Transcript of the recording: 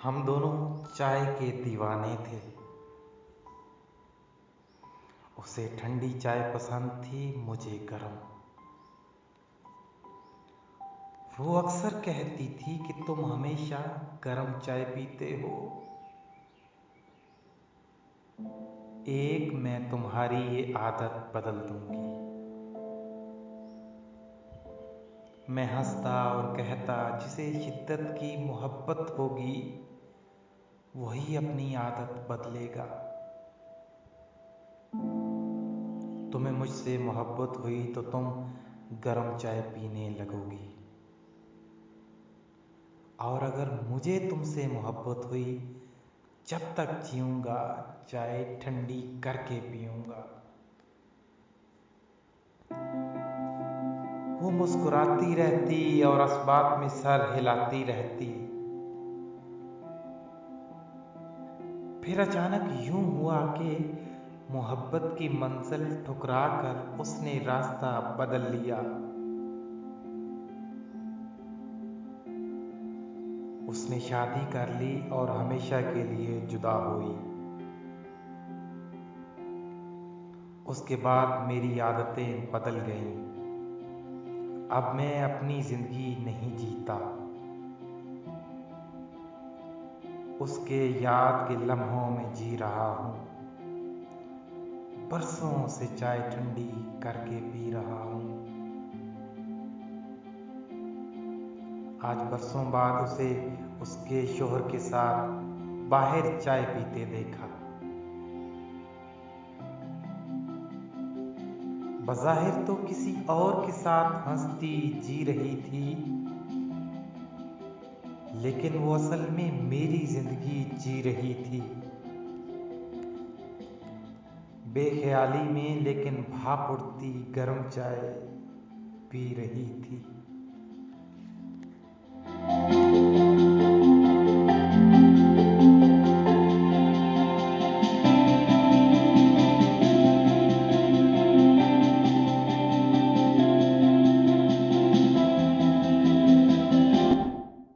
हम दोनों चाय के दीवाने थे। उसे ठंडी चाय पसंद थी, मुझे गरम। वो अक्सर कहती थी कि तुम हमेशा गरम चाय पीते हो। मैं तुम्हारी ये आदत बदल दूंगी। मैं हंसता और कहता, जिसे शिद्दत की मोहब्बत होगी वही अपनी आदत बदलेगा। तुम्हें मुझसे मोहब्बत हुई तो तुम गरम चाय पीने लगोगी, और अगर मुझे तुमसे मोहब्बत हुई, जब तक जीऊंगा चाय ठंडी करके पीऊंगा। वो मुस्कुराती रहती और अस्बात में सर हिलाती रहती। फिर अचानक यूं हुआ कि मोहब्बत की मंजिल ठुकरा कर उसने रास्ता बदल लिया। उसने शादी कर ली और हमेशा के लिए जुदा हुई। उसके बाद मेरी आदतें बदल गईं। अब मैं अपनी जिंदगी नहीं जीता, उसके याद के लम्हों में जी रहा हूँ। बरसों से चाय ठंडी करके पी रहा हूँ। आज बरसों बाद उसे उसके शोहर के साथ बाहर चाय पीते देखा। बज़ाहिर तो किसी और के साथ हंसती जी रही थी, लेकिन वो असल में मेरी जिंदगी जी रही थी। बेख्याली में लेकिन भाप उठती गर्म चाय पी रही थी।